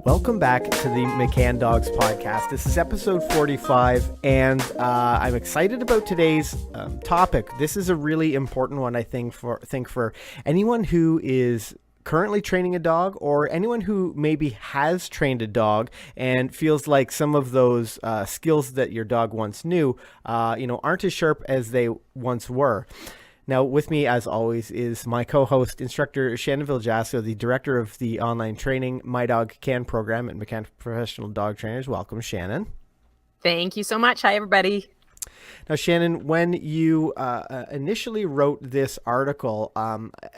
Welcome back to the McCann Dogs podcast. This is episode 45, and I'm excited about today's topic. This is a really important one, I think, for anyone who is currently training a dog, or anyone who maybe has trained a dog and feels like some of those skills that your dog once knew, aren't as sharp as they once were. Now, with me, as always, is my co-host, instructor Shannon Villajasso, the director of the online training My Dog Can program at McCann Professional Dog Trainers. Welcome, Shannon. Thank you so much. Hi, everybody. Now, Shannon, when you initially wrote this article,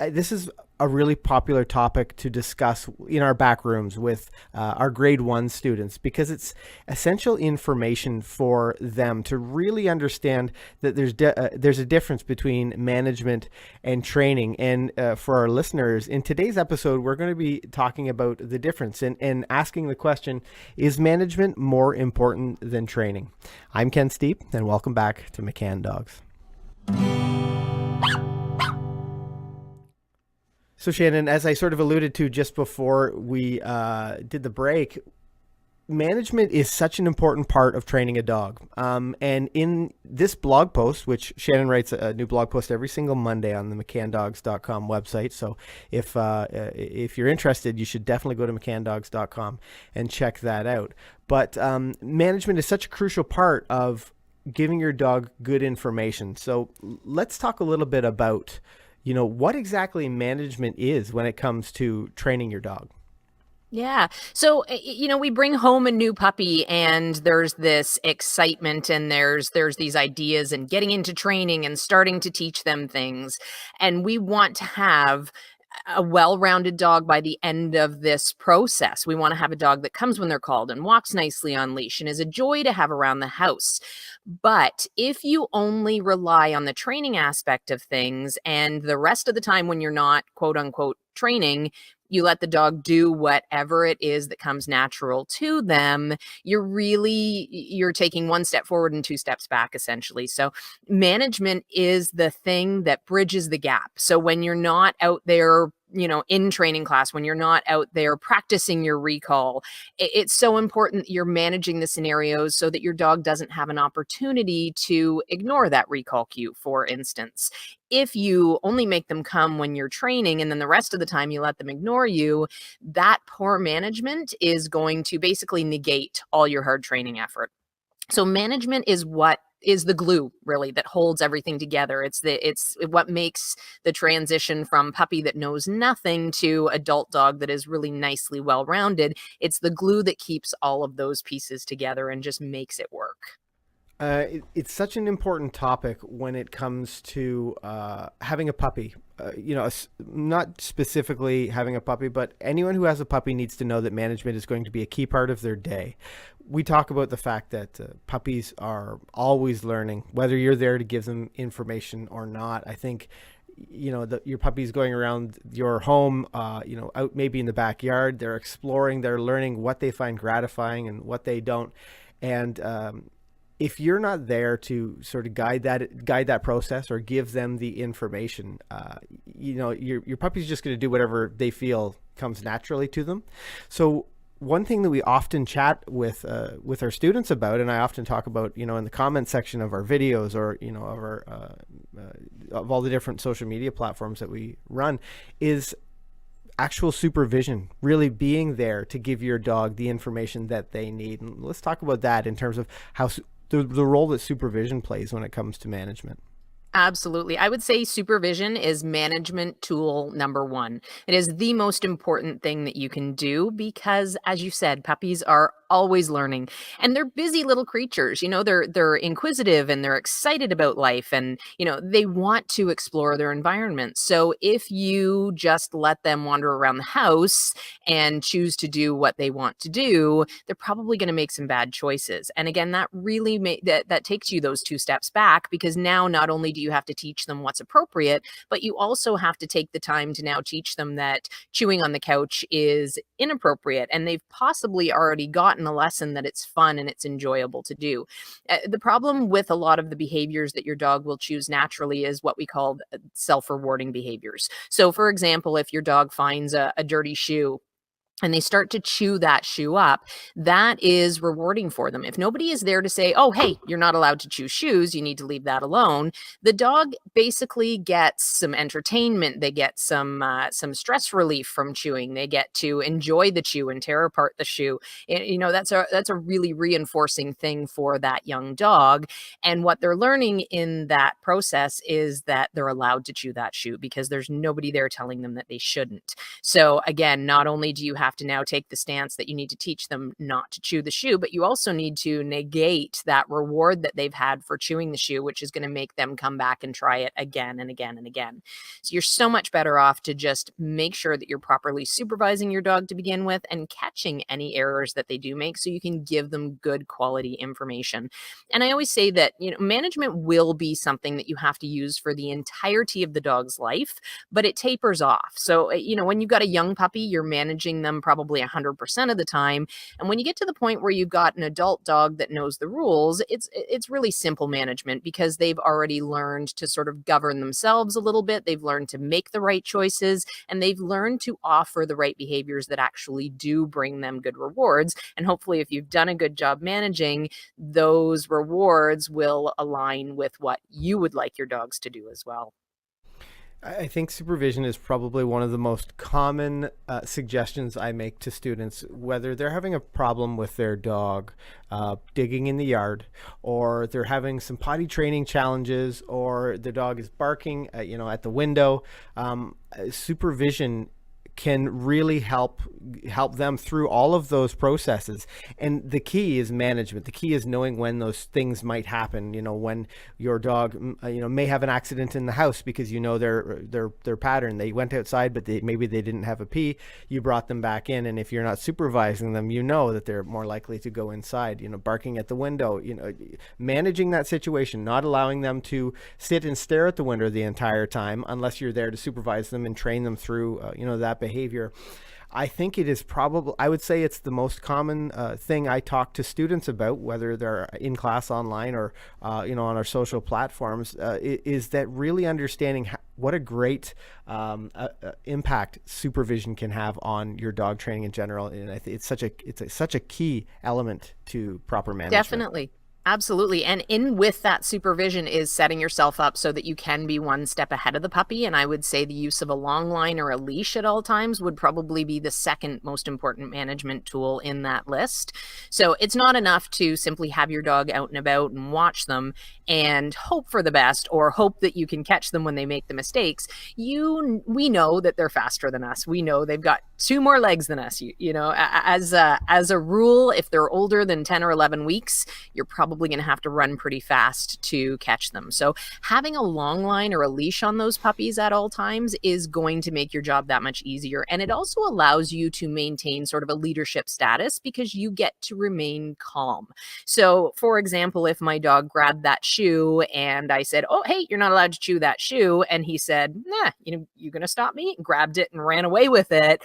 this is a really popular topic to discuss in our back rooms with our grade 1 students, because it's essential information for them to really understand that there's a difference between management and training. And for our listeners, in today's episode, we're going to be talking about the difference and asking the question, is management more important than training? I'm Ken Steep, and welcome back to McCann Dogs. So Shannon, as I sort of alluded to just before we did the break, management is such an important part of training a dog. And in this blog post, which Shannon writes a new blog post every single Monday on the McCannDogs.com website. So if you're interested, you should definitely go to McCannDogs.com and check that out. But management is such a crucial part of giving your dog good information. So let's talk a little bit about what exactly management is when it comes to training your dog. Yeah. So, we bring home a new puppy and there's this excitement and there's these ideas and getting into training and starting to teach them things. And we want to have a well-rounded dog by the end of this process. We want to have a dog that comes when they're called and walks nicely on leash and is a joy to have around the house. But if you only rely on the training aspect of things and the rest of the time when you're not quote unquote training, you let the dog do whatever it is that comes natural to them, you're taking one step forward and two steps back, essentially. So management is the thing that bridges the gap. So when you're not out there, in training class, when you're not out there practicing your recall, it's so important that you're managing the scenarios so that your dog doesn't have an opportunity to ignore that recall cue, for instance. If you only make them come when you're training and then the rest of the time you let them ignore you, that poor management is going to basically negate all your hard training effort. So management is what is the glue, really, that holds everything together. It's what makes the transition from puppy that knows nothing to adult dog that is really nicely well-rounded. It's the glue that keeps all of those pieces together and just makes it work. It's such an important topic when it comes to having a puppy. Not specifically having a puppy, but anyone who has a puppy needs to know that management is going to be a key part of their day. We talk about the fact that puppies are always learning, whether you're there to give them information or not. I think your puppy's going around your home, out maybe in the backyard. They're exploring, they're learning what they find gratifying and what they don't. And if you're not there to sort of guide that process or give them the information, your puppy's just going to do whatever they feel comes naturally to them. So one thing that we often chat with our students about, and I often talk about, in the comment section of our videos or, of all the different social media platforms that we run, is actual supervision, really being there to give your dog the information that they need. And let's talk about that in terms of how the role that supervision plays when it comes to management. Absolutely. I would say supervision is management tool number one. It is the most important thing that you can do because, as you said, puppies are always learning and they're busy little creatures. They're inquisitive and they're excited about life and, they want to explore their environment. So if you just let them wander around the house and choose to do what they want to do, they're probably going to make some bad choices. And again, that really that takes you those two steps back, because now not only do you have to teach them what's appropriate, but you also have to take the time to now teach them that chewing on the couch is inappropriate and they've possibly already gotten a lesson that it's fun and it's enjoyable to do. The problem with a lot of the behaviors that your dog will choose naturally is what we call self-rewarding behaviors. So for example, if your dog finds a dirty shoe and they start to chew that shoe up, that is rewarding for them. If nobody is there to say, oh, hey, you're not allowed to chew shoes, you need to leave that alone, the dog basically gets some entertainment. They get some stress relief from chewing. They get to enjoy the chew and tear apart the shoe. That's a really reinforcing thing for that young dog. And what they're learning in that process is that they're allowed to chew that shoe because there's nobody there telling them that they shouldn't. So again, not only do you have to now take the stance that you need to teach them not to chew the shoe, but you also need to negate that reward that they've had for chewing the shoe, which is going to make them come back and try it again and again and again. So you're so much better off to just make sure that you're properly supervising your dog to begin with and catching any errors that they do make so you can give them good quality information. And I always say that, management will be something that you have to use for the entirety of the dog's life, but it tapers off. So, when you've got a young puppy, you're managing them probably 100% of the time. And when you get to the point where you've got an adult dog that knows the rules, it's really simple management because they've already learned to sort of govern themselves a little bit. They've learned to make the right choices, and they've learned to offer the right behaviors that actually do bring them good rewards. And hopefully, if you've done a good job managing, those rewards will align with what you would like your dogs to do as well. I think supervision is probably one of the most common suggestions I make to students, whether they're having a problem with their dog digging in the yard, or they're having some potty training challenges, or the dog is barking, at the window. Supervision can really help them through all of those processes. And the key is management. The key is knowing when those things might happen. When your dog may have an accident in the house because their pattern. They went outside, but maybe they didn't have a pee. You brought them back in, and if you're not supervising them, that they're more likely to go inside. Barking at the window. Managing that situation, not allowing them to sit and stare at the window the entire time unless you're there to supervise them and train them through that behavior. I think it is I would say it's the most common thing I talk to students about, whether they're in class online or, on our social platforms, is that really understanding what a great impact supervision can have on your dog training in general. And I think it's such a key element to proper management. Definitely. Absolutely. And in with that supervision is setting yourself up so that you can be one step ahead of the puppy. And I would say the use of a long line or a leash at all times would probably be the second most important management tool in that list. So it's not enough to simply have your dog out and about and watch them and hope for the best or hope that you can catch them when they make the mistakes. We know that they're faster than us. We know they've got 2 more legs than us. As a rule, if they're older than 10 or 11 weeks, you're probably going to have to run pretty fast to catch them. So having a long line or a leash on those puppies at all times is going to make your job that much easier. And it also allows you to maintain sort of a leadership status because you get to remain calm. So for example, if my dog grabbed that shoe and I said, oh, hey, you're not allowed to chew that shoe. And he said, nah, you're going to stop me, and grabbed it and ran away with it.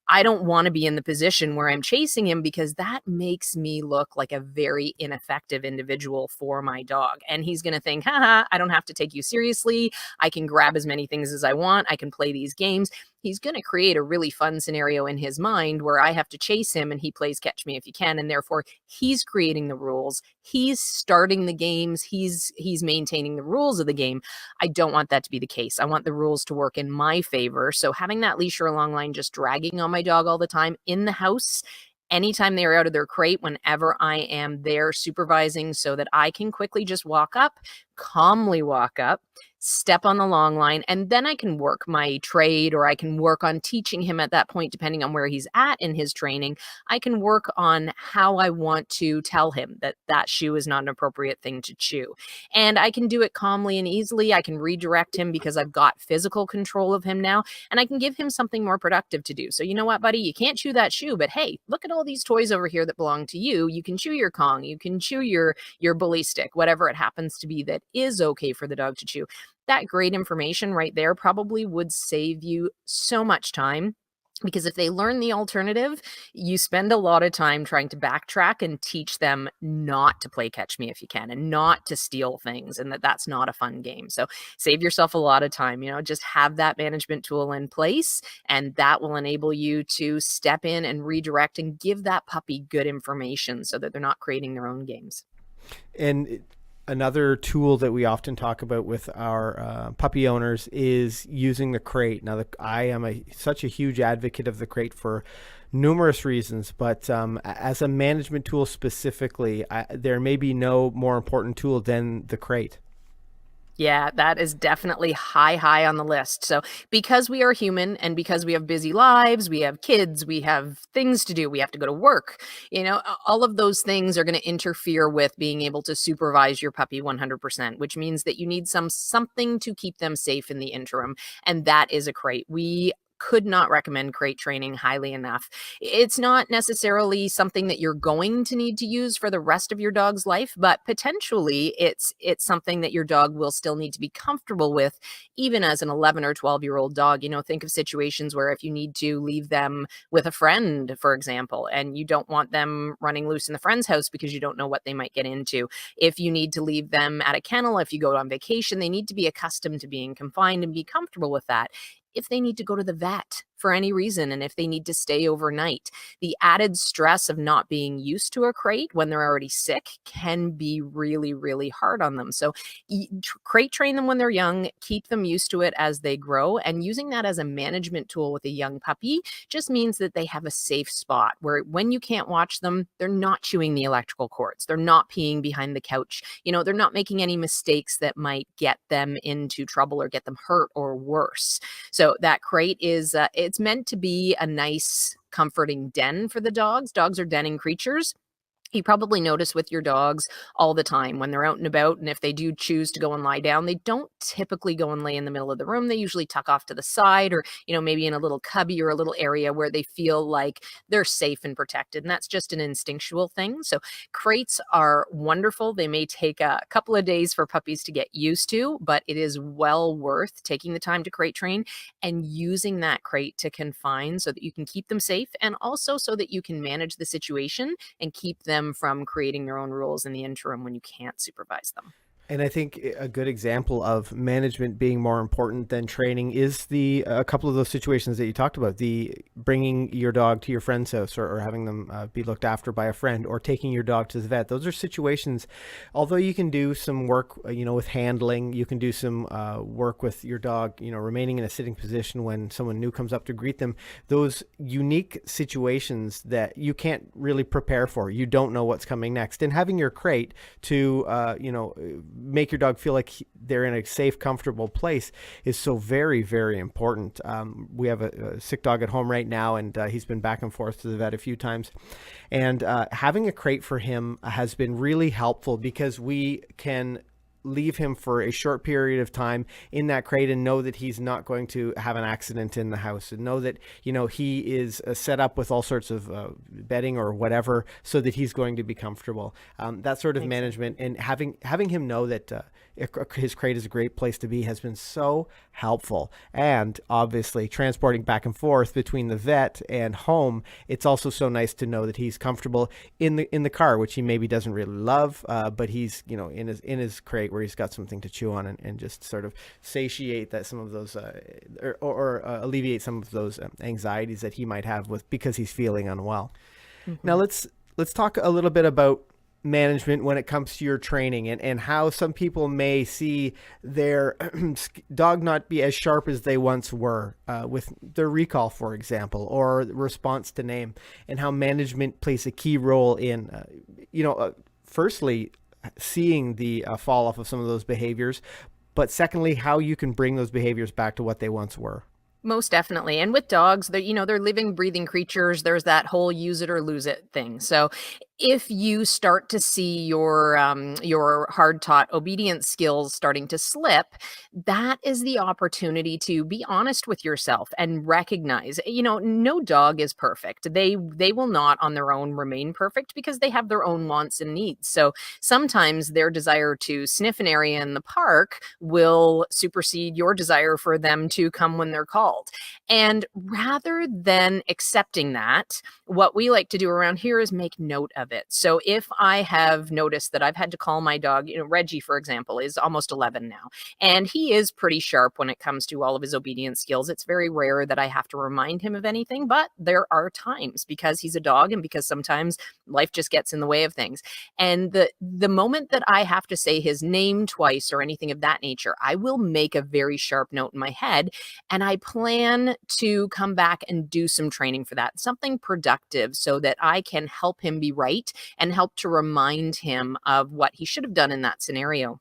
I don't want to be in the position where I'm chasing him because that makes me look like a very ineffective individual for my dog. And he's going to think, haha, I don't have to take you seriously. I can grab as many things as I want. I can play these games. He's going to create a really fun scenario in his mind where I have to chase him and he plays catch me if you can. And therefore he's creating the rules. He's starting the games. He's maintaining the rules of the game. I don't want that to be the case. I want the rules to work in my favor. So having that leash or a long line just dragging on my dog all the time in the house, anytime they are out of their crate, whenever I am there supervising so that I can quickly just walk up, calmly walk up, step on the long line, and then I can work my trade or I can work on teaching him at that point, depending on where he's at in his training. I can work on how I want to tell him that that shoe is not an appropriate thing to chew. And I can do it calmly and easily. I can redirect him because I've got physical control of him now, and I can give him something more productive to do. So you know what, buddy, you can't chew that shoe, but hey, look at all these toys over here that belong to you. You can chew your Kong, you can chew your bully stick, whatever it happens to be that is okay for the dog to chew. That great information right there probably would save you so much time Because if they learn the alternative, you spend a lot of time trying to backtrack and teach them not to play catch me if you can and not to steal things, and that that's not a fun game. So save yourself a lot of time, just have that management tool in place, and that will enable you to step in and redirect and give that puppy good information so that they're not creating their own games. And another tool that we often talk about with our puppy owners is using the crate. Now, I am such a huge advocate of the crate for numerous reasons, but as a management tool specifically, there may be no more important tool than the crate. Yeah, that is definitely high on the list. So, because we are human and because we have busy lives, we have kids, we have things to do, we have to go to work, all of those things are going to interfere with being able to supervise your puppy 100%, which means that you need something to keep them safe in the interim. And that is a crate. We could not recommend crate training highly enough. It's not necessarily something that you're going to need to use for the rest of your dog's life, but potentially it's something that your dog will still need to be comfortable with, even as an 11 or 12-year-old dog. Think of situations where if you need to leave them with a friend, for example, and you don't want them running loose in the friend's house because you don't know what they might get into. If you need to leave them at a kennel, if you go on vacation, they need to be accustomed to being confined and be comfortable with that. If they need to go to the vet for any reason, and if they need to stay overnight, the added stress of not being used to a crate when they're already sick can be really, really hard on them. So crate train them when they're young, keep them used to it as they grow, and using that as a management tool with a young puppy just means that they have a safe spot where when you can't watch them, they're not chewing the electrical cords, they're not peeing behind the couch, they're not making any mistakes that might get them into trouble or get them hurt or worse. So that crate is it's meant to be a nice, comforting den for the dogs. Dogs are denning creatures. You probably notice with your dogs all the time when they're out and about, and if they do choose to go and lie down, they don't typically go and lay in the middle of the room. They usually tuck off to the side, or maybe in a little cubby or a little area where they feel like they're safe and protected, and that's just an instinctual thing. So crates are wonderful. They may take a couple of days for puppies to get used to, but it is well worth taking the time to crate train and using that crate to confine so that you can keep them safe, and also so that you can manage the situation and keep them from creating their own rules in the interim when you can't supervise them. And I think a good example of management being more important than training is a couple of those situations that you talked about, the bringing your dog to your friend's house, or having them be looked after by a friend, or taking your dog to the vet. Those are situations, although you can do some work, with handling, you can do some work with your dog, remaining in a sitting position when someone new comes up to greet them. Those unique situations that you can't really prepare for, you don't know what's coming next. And having your crate to, make your dog feel like they're in a safe, comfortable place is so very, very important. We have a sick dog at home right now, and he's been back and forth to the vet a few times. And having a crate for him has been really helpful because we can leave him for a short period of time in that crate and know that he's not going to have an accident in the house, and know that he is set up with all sorts of bedding or whatever so that he's going to be comfortable. That sort of management, and having him know that his crate is a great place to be has been so helpful. And obviously transporting back and forth between the vet and home, it's also so nice to know that he's comfortable in the car, which he maybe doesn't really love, but he's in his crate where he's got something to chew on, and just sort of satiate that some of those or alleviate some of those anxieties that he might have because he's feeling unwell. Mm-hmm. Now let's talk a little bit about management when it comes to your training, and how some people may see their dog not be as sharp as they once were with their recall, for example, or response to name, and how management plays a key role in, firstly, seeing the fall off of some of those behaviors, but secondly, how you can bring those behaviors back to what they once were. Most definitely. And with dogs, they're living, breathing creatures. There's that whole use it or lose it thing. So If you start to see your hard-taught obedience skills starting to slip, that is the opportunity to be honest with yourself and recognize, no dog is perfect. They will not on their own remain perfect because they have their own wants and needs. So sometimes their desire to sniff an area in the park will supersede your desire for them to come when they're called. And rather than accepting that, what we like to do around here is make note of it. So if I have noticed that I've had to call my dog, Reggie, for example, is almost 11 now, and he is pretty sharp when it comes to all of his obedience skills. It's very rare that I have to remind him of anything, but there are times because he's a dog and because sometimes life just gets in the way of things. And the moment that I have to say his name twice or anything of that nature, I will make a very sharp note in my head, and I plan to come back and do some training for that, something productive so that I can help him be right and help to remind him of what he should have done in that scenario.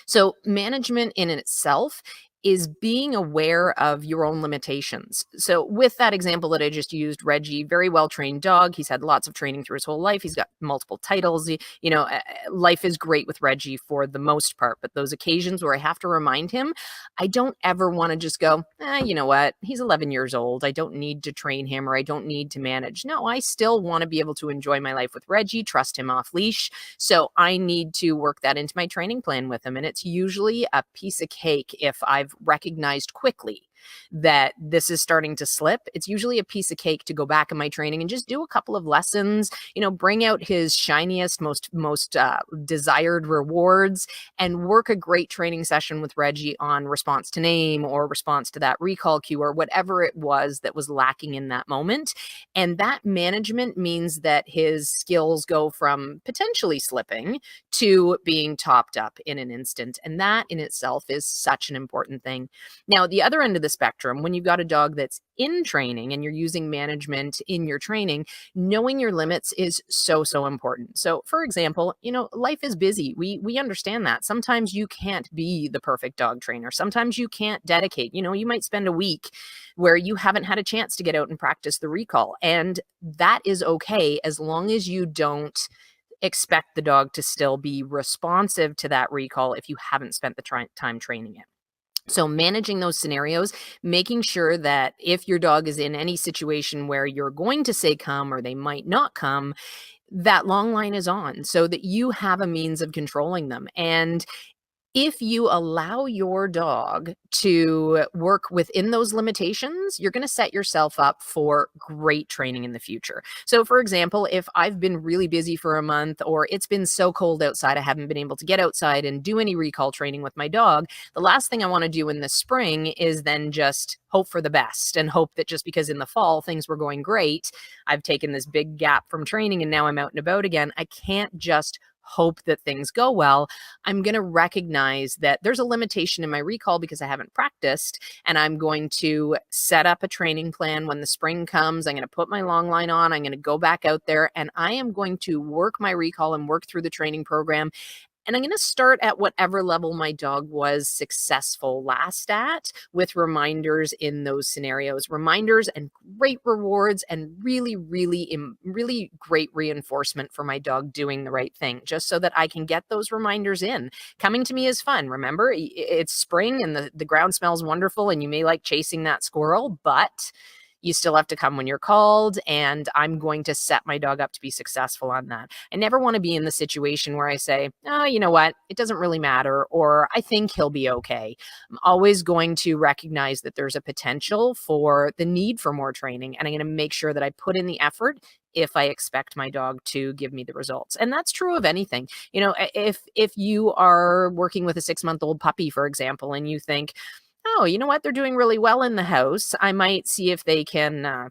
So, management in itself is being aware of your own limitations. So, with that example that I just used, Reggie, very well trained dog. He's had lots of training through his whole life. He's got multiple titles. Life is great with Reggie for the most part. But those occasions where I have to remind him, I don't ever want to just go, you know what? He's 11 years old. I don't need to train him or I don't need to manage. No, I still want to be able to enjoy my life with Reggie, trust him off leash. So I need to work that into my training plan with him. And it's usually a piece of cake if I've recognized quickly that this is starting to slip. It's usually a piece of cake to go back in my training and just do a couple of lessons, bring out his shiniest, most desired rewards and work a great training session with Reggie on response to name or response to that recall cue or whatever it was that was lacking in that moment. And that management means that his skills go from potentially slipping to being topped up in an instant. And that in itself is such an important thing. Now, the other end of the spectrum, when you've got a dog that's in training and you're using management in your training, knowing your limits is so, so important. So, for example, life is busy. We understand that. Sometimes you can't be the perfect dog trainer. Sometimes you can't dedicate. You might spend a week where you haven't had a chance to get out and practice the recall. And that is okay as long as you don't expect the dog to still be responsive to that recall if you haven't spent the time training it. So managing those scenarios, making sure that if your dog is in any situation where you're going to say come or they might not come, that long line is on so that you have a means of controlling them. And if you allow your dog to work within those limitations, you're going to set yourself up for great training in the future. So, for example, if I've been really busy for a month or it's been so cold outside, I haven't been able to get outside and do any recall training with my dog, the last thing I want to do in the spring is then just hope for the best and hope that just because in the fall things were going great, I've taken this big gap from training and now I'm out and about again. I can't just hope that things go well. I'm going to recognize that there's a limitation in my recall because I haven't practiced, and I'm going to set up a training plan when the spring comes. I'm going to put my long line on. I'm going to go back out there and I am going to work my recall and work through the training program. And I'm going to start at whatever level my dog was successful last at with reminders in those scenarios, reminders and great rewards and really, really, really great reinforcement for my dog doing the right thing, just so that I can get those reminders in. Coming to me is fun. Remember, it's spring and the ground smells wonderful and you may like chasing that squirrel, but you still have to come when you're called, and I'm going to set my dog up to be successful on that. I never want to be in the situation where I say, oh, you know what, it doesn't really matter, or I think he'll be okay. I'm always going to recognize that there's a potential for the need for more training, and I'm going to make sure that I put in the effort if I expect my dog to give me the results. And that's true of anything. If you are working with a 6-month-old puppy, for example, and you think, oh, you know what? They're doing really well in the house. I might see if they can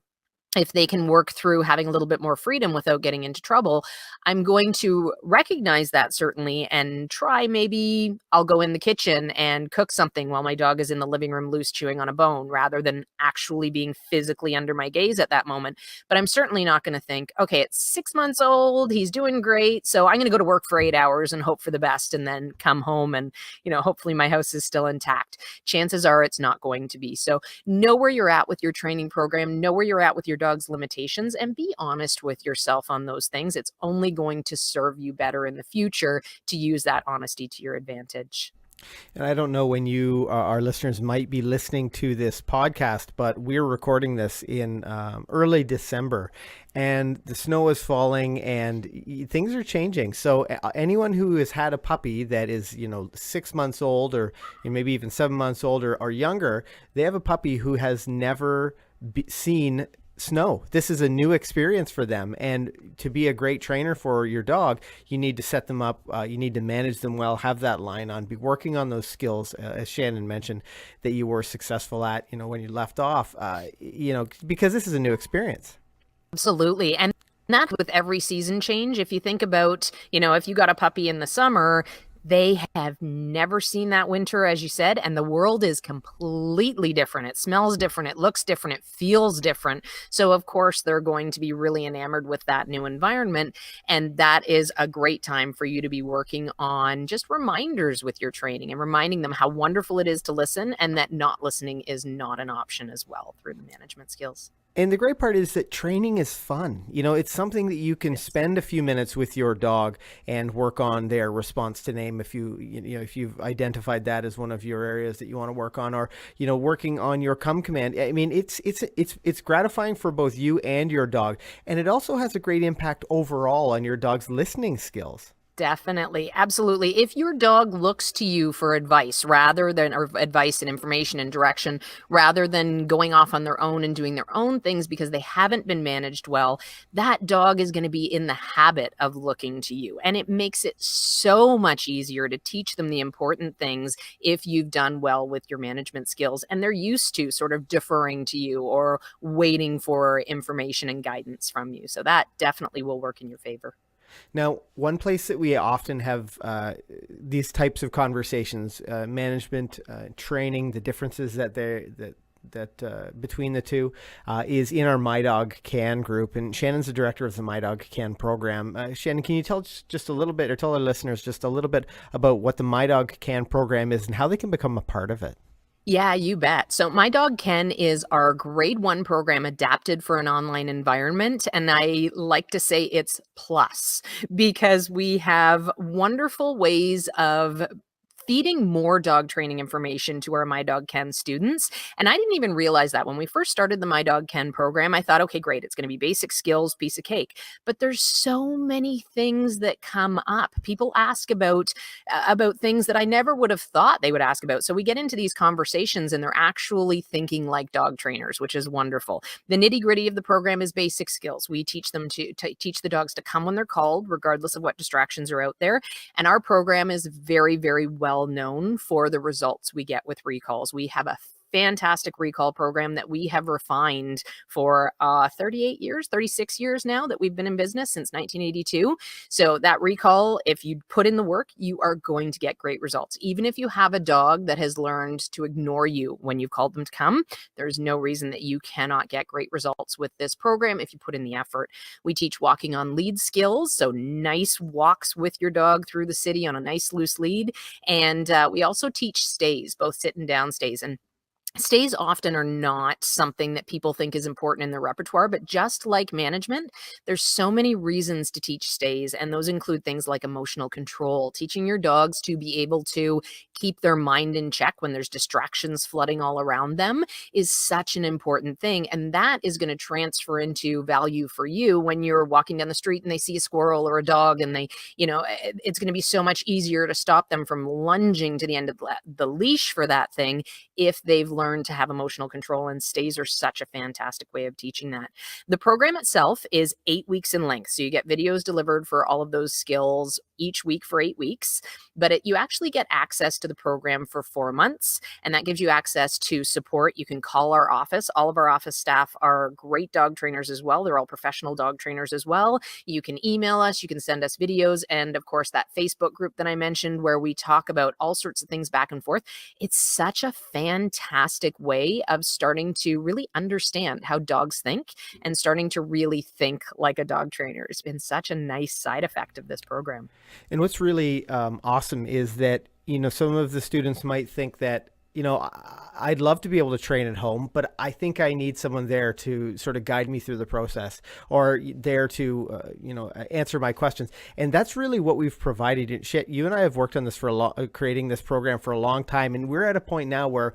work through having a little bit more freedom without getting into trouble. I'm going to recognize that certainly and try, maybe I'll go in the kitchen and cook something while my dog is in the living room loose chewing on a bone rather than actually being physically under my gaze at that moment. But I'm certainly not going to think, okay, it's 6 months old, he's doing great, so I'm going to go to work for 8 hours and hope for the best and then come home and, hopefully my house is still intact. Chances are it's not going to be. So know where you're at with your training program, know where you're at with your dog dog's limitations and be honest with yourself on those things. It's only going to serve you better in the future to use that honesty to your advantage. And I don't know when our listeners might be listening to this podcast, but we're recording this in early December, and the snow is falling and things are changing. So anyone who has had a puppy that is, 6 months old or maybe even 7 months old or younger, they have a puppy who has never seen snow. This is a new experience for them. And to be a great trainer for your dog, you need to set them up. You need to manage them well, have that line on, be working on those skills, as Shannon mentioned, that you were successful at, when you left off, because this is a new experience. Absolutely. And that with every season change, if you think about, if you got a puppy in the summer, they have never seen that winter, as you said, and the world is completely different. It smells different. It looks different. It feels different. So, of course, they're going to be really enamored with that new environment. And that is a great time for you to be working on just reminders with your training and reminding them how wonderful it is to listen and that not listening is not an option as well through the management skills. And the great part is that training is fun. It's something that you can spend a few minutes with your dog and work on their response to name if if you've identified that as one of your areas that you want to work on, or working on your come command. I mean, it's gratifying for both you and your dog, and it also has a great impact overall on your dog's listening skills. Definitely. Absolutely. If your dog looks to you for advice or advice and information and direction, rather than going off on their own and doing their own things because they haven't been managed well, that dog is going to be in the habit of looking to you. And it makes it so much easier to teach them the important things if you've done well with your management skills and they're used to sort of deferring to you or waiting for information and guidance from you. So that definitely will work in your favor. Now, one place that we often have these types of conversations, management, training, the differences that between the two, is in our My Dog Can group. And Shannon's the director of the My Dog Can program. Shannon, can you tell us just a little bit, or tell our listeners just a little bit about what the My Dog Can program is and how they can become a part of it? Yeah, you bet. So My Dog Ken is our grade 1 program adapted for an online environment. And I like to say it's plus because we have wonderful ways of feeding more dog training information to our My Dog Ken students. And I didn't even realize that when we first started the My Dog Ken program. I thought, okay, great, it's going to be basic skills, piece of cake. But there's so many things that come up. People ask about things that I never would have thought they would ask about. So we get into these conversations and they're actually thinking like dog trainers, which is wonderful. The nitty gritty of the program is basic skills. We teach them to teach the dogs to come when they're called, regardless of what distractions are out there. And our program is very, very well known for the results we get with recalls. We have a fantastic recall program that we have refined for 36 years now that we've been in business since 1982. So that recall, if you put in the work, you are going to get great results. Even if you have a dog that has learned to ignore you when you've called them to come, there's no reason that you cannot get great results with this program if you put in the effort. We teach walking on lead skills, so nice walks with your dog through the city on a nice loose lead. And we also teach stays, both sit and down stays. And stays often are not something that people think is important in their repertoire, but just like management, there's so many reasons to teach stays, and those include things like emotional control, teaching your dogs to be able to keep their mind in check when there's distractions flooding all around them is such an important thing, and that is going to transfer into value for you when you're walking down the street and they see a squirrel or a dog, and it's going to be so much easier to stop them from lunging to the end of the leash for that thing if they've learned to have emotional control, and stays are such a fantastic way of teaching that. The program itself is 8 weeks in length. So you get videos delivered for all of those skills each week for 8 weeks, but you actually get access to the program for 4 months. And that gives you access to support. You can call our office. All of our office staff are great dog trainers as well. They're all professional dog trainers as well. You can email us, you can send us videos. And of course, that Facebook group that I mentioned where we talk about all sorts of things back and forth. It's such a fantastic way of starting to really understand how dogs think and starting to really think like a dog trainer. It's been such a nice side effect of this program. And what's really awesome is that, some of the students might think that, I'd love to be able to train at home, but I think I need someone there to sort of guide me through the process, or there to, answer my questions. And that's really what we've provided. You and I have worked on this creating this program for a long time. And we're at a point now where,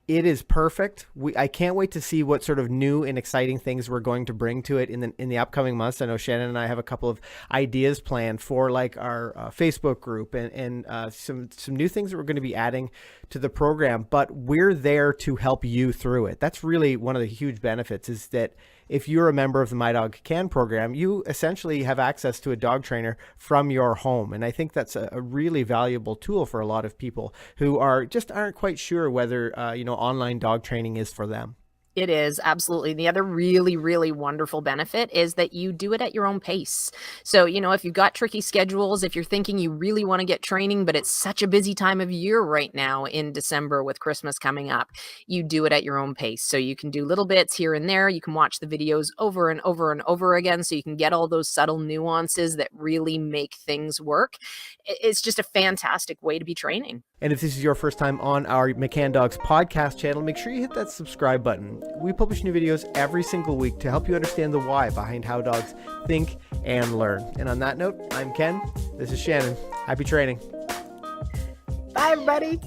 it is perfect. I can't wait to see what sort of new and exciting things we're going to bring to it in the upcoming months. I know Shannon and I have a couple of ideas planned for like our Facebook group and some new things that we're going to be adding to the program. But we're there to help you through it. That's really one of the huge benefits, is that if you're a member of the My Dog Can program, you essentially have access to a dog trainer from your home. And I think that's a really valuable tool for a lot of people who aren't quite sure whether, online dog training is for them. It is, absolutely. The other really, really wonderful benefit is that you do it at your own pace. So, if you've got tricky schedules, if you're thinking you really want to get training, but it's such a busy time of year right now in December with Christmas coming up, you do it at your own pace. So you can do little bits here and there. You can watch the videos over and over and over again, so you can get all those subtle nuances that really make things work. It's just a fantastic way to be training. And if this is your first time on our McCann Dogs podcast channel, make sure you hit that subscribe button. We publish new videos every single week to help you understand the why behind how dogs think and learn. And on that note, I'm Ken. This is Shannon. Happy training. Bye, everybody.